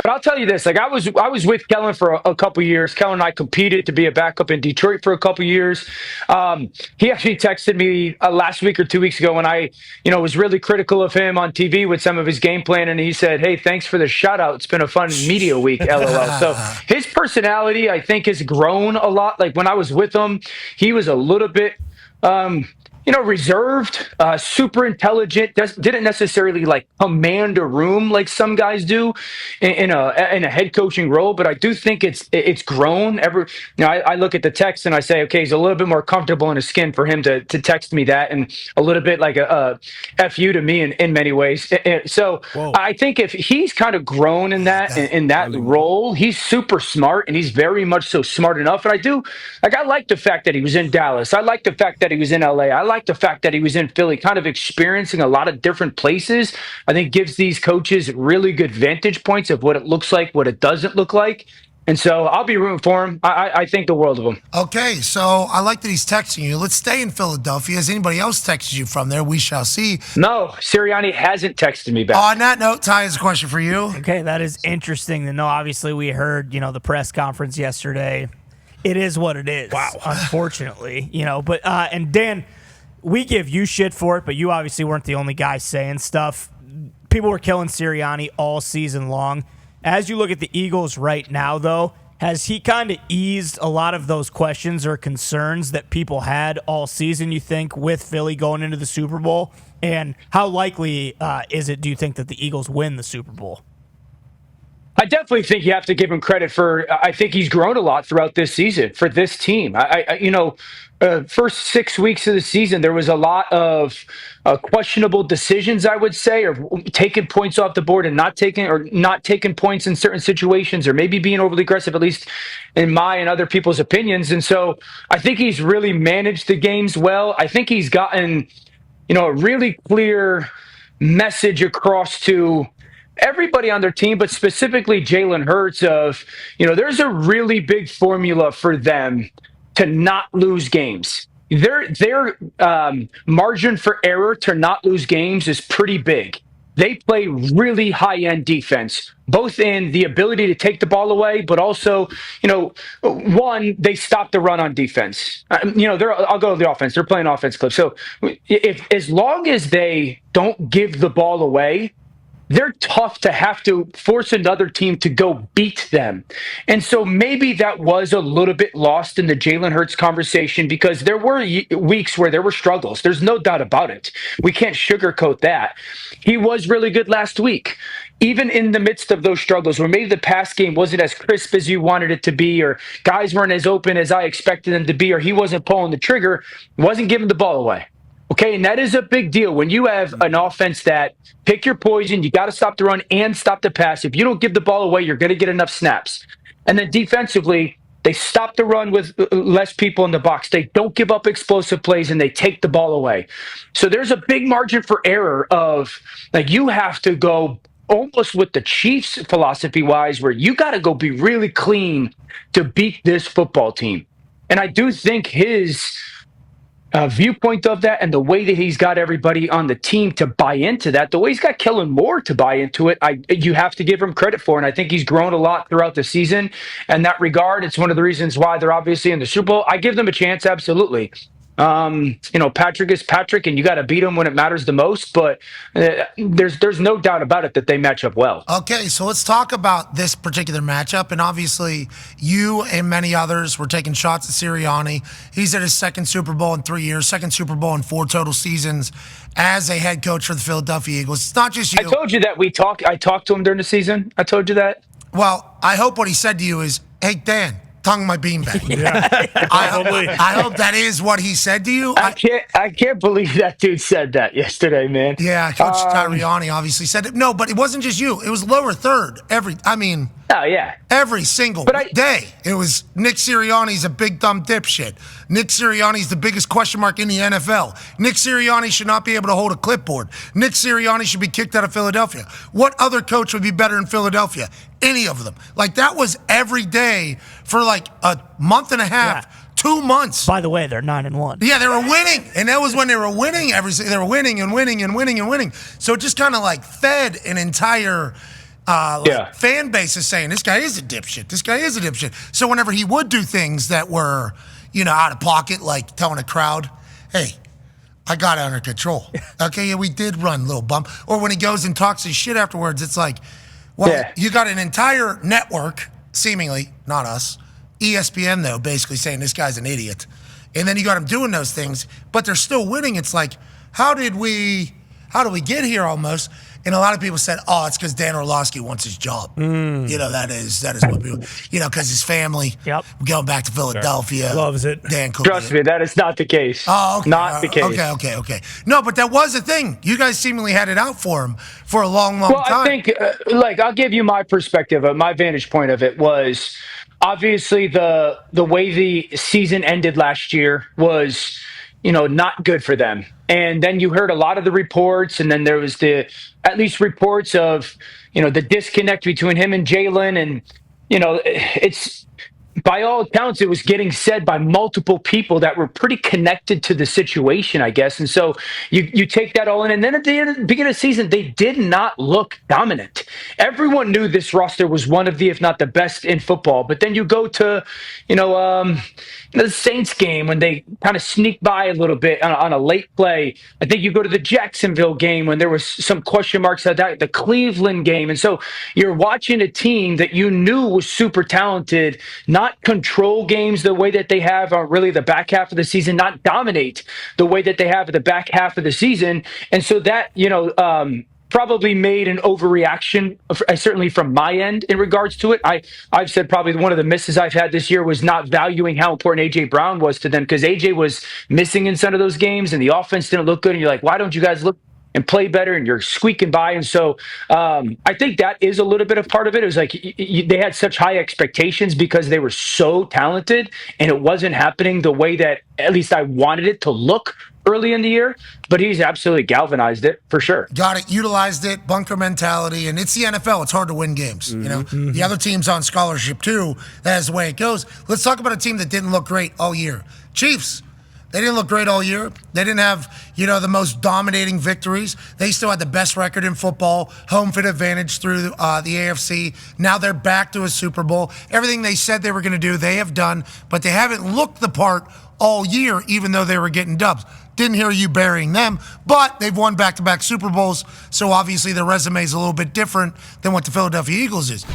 But I'll tell you this: like I was with Kellen for a couple years. Kellen and I competed to be a backup in Detroit for a couple years. He actually texted me last week or 2 weeks ago when I, was really critical of him on TV with some of his game plan, and he said, "Hey, thanks for the shout out. It's been a fun media week, LOL." So his personality, I think, has grown a lot. Like when I was with him, he was a little bit. Reserved, super intelligent. Didn't necessarily like command a room like some guys do in a head coaching role. But I do think it's grown. I look at the text and I say, okay, he's a little bit more comfortable in his skin for him to text me that, and a little bit like a fu to me in many ways. So Whoa. I think if he's kind of grown in that role, he's super smart, and he's very much so smart enough. And I like the fact that he was in Dallas. I like the fact that he was in LA. I like the fact that he was in Philly, kind of experiencing a lot of different places. I think gives these coaches really good vantage points of what it looks like, what it doesn't look like. And so I'll be rooting for him. I think the world of him. Okay, so I like that he's texting you. Let's stay in Philadelphia. Has anybody else texted you from there? We shall see. No, Sirianni hasn't texted me back. On that note, Ty has a question for you. Okay, that is interesting to know. Obviously, we heard, the press conference yesterday. It is what it is. Wow. Unfortunately, but and Dan, we give you shit for it, but you obviously weren't the only guy saying stuff. People were killing Sirianni all season long. As you look at the Eagles right now, though, has he kind of eased a lot of those questions or concerns that people had all season, you think, with Philly going into the Super Bowl? And how likely is it, do you think, that the Eagles win the Super Bowl? I definitely think you have to give him credit for. I think he's grown a lot throughout this season for this team. First 6 weeks of the season, there was a lot of questionable decisions, I would say, or taking points off the board and not taking points in certain situations, or maybe being overly aggressive, at least in my and other people's opinions. And so I think he's really managed the games well. I think he's gotten, a really clear message across to everybody on their team, but specifically Jalen Hurts of, there's a really big formula for them to not lose games. Their margin for error to not lose games is pretty big. They play really high-end defense, both in the ability to take the ball away, but also, one, they stop the run on defense. I'll go to the offense. They're playing offense clip. So as long as they don't give the ball away, they're tough to have to force another team to go beat them. And so maybe that was a little bit lost in the Jalen Hurts conversation, because there were weeks where there were struggles. There's no doubt about it. We can't sugarcoat that. He was really good last week. Even in the midst of those struggles, where maybe the pass game wasn't as crisp as you wanted it to be, or guys weren't as open as I expected them to be, or he wasn't pulling the trigger, wasn't giving the ball away. Okay, and that is a big deal. When you have an offense that pick your poison, you got to stop the run and stop the pass. If you don't give the ball away, you're going to get enough snaps. And then defensively, they stop the run with less people in the box. They don't give up explosive plays, and they take the ball away. So there's a big margin for error of, like, you have to go almost with the Chiefs philosophy-wise, where you got to go be really clean to beat this football team. And I do think his viewpoint of that, and the way that he's got everybody on the team to buy into that, the way he's got Kellen Moore to buy into it, you have to give him credit for. And I think he's grown a lot throughout the season in that regard. It's one of the reasons why they're obviously in the Super Bowl. I give them a chance, absolutely. Patrick is Patrick, and you got to beat him when it matters the most. But there's no doubt about it that they match up well. Okay, so let's talk about this particular matchup. And obviously, you and many others were taking shots at Sirianni. He's at his second Super Bowl in 3 years, second Super Bowl in 4 total seasons as a head coach for the Philadelphia Eagles. It's not just you. I told you that I talked to him during the season. I told you that. Well, I hope what he said to you is, "Hey, Dan, tongue my beanbag." Yeah, I hope that is what he said to you. I can't believe that dude said that yesterday, man. Yeah, Coach Sirianni obviously said it. No, but it wasn't just you. It was lower third. Oh, yeah. Every single day. It was Nick Sirianni's a big dumb dipshit. Nick Sirianni's the biggest question mark in the NFL. Nick Sirianni should not be able to hold a clipboard. Nick Sirianni should be kicked out of Philadelphia. What other coach would be better in Philadelphia? Any of them. Like, that was every day for like a month and a half. Yeah. 2 months. By the way, they're 9-1. Yeah, they were winning. And that was when they were winning. They were winning and winning and winning and winning. So it just kind of like fed an entire fan base is saying this guy is a dipshit. This guy is a dipshit. So whenever he would do things that were, out of pocket, like telling a crowd, "Hey, I got it under control." Okay, yeah, we did run, little bum. Or when he goes and talks his shit afterwards, it's like, well, you got an entire network, seemingly, not us, ESPN though, basically saying this guy's an idiot. And then you got him doing those things, but they're still winning. It's like, how did we get here almost? And a lot of people said, "Oh, it's because Dan Orlovsky wants his job." That is what people, because his family going back to Philadelphia loves it. Dan Cook. Trust me, that is not the case. Oh, okay. Not the case. Okay. No, but that was a thing. You guys seemingly had it out for him for a long time. Well, I think, I'll give you my perspective. My vantage point of it was obviously the way the season ended last year was, not good for them. And then you heard a lot of the reports, and then there was at least reports of, the disconnect between him and Jalen. And, it's by all accounts, it was getting said by multiple people that were pretty connected to the situation, I guess. And so you take that all in. And then at the beginning of the season, they did not look dominant. Everyone knew this roster was one of the, if not the best in football. But then you go to, the Saints game when they kind of sneaked by a little bit on a late play. I think you go to the Jacksonville game when there was some question marks at that, the Cleveland game. And so you're watching a team that you knew was super talented, not control games the way that they have on really the back half of the season, not dominate the way that they have at the back half of the season. And so that, probably made an overreaction, certainly from my end in regards to it. I've said probably one of the misses I've had this year was not valuing how important A.J. Brown was to them, because A.J. was missing in some of those games and the offense didn't look good. And you're like, why don't you guys look and play better? And you're squeaking by. And so I think that is a little bit of part of it. It was like they had such high expectations because they were so talented, and it wasn't happening the way that at least I wanted it to look early in the year. But he's absolutely galvanized it for sure. Got it, utilized it, bunker mentality, and it's the NFL. It's hard to win games. The other team's on scholarship too. That's the way it goes. Let's talk about a team that didn't look great all year. Chiefs. They didn't look great all year. They didn't have, the most dominating victories. They still had the best record in football, home field advantage through the AFC. Now they're back to a Super Bowl. Everything they said they were going to do, they have done, but they haven't looked the part all year, even though they were getting dubs. Didn't hear you burying them, but they've won back-to-back Super Bowls, so obviously their resume is a little bit different than what the Philadelphia Eagles is.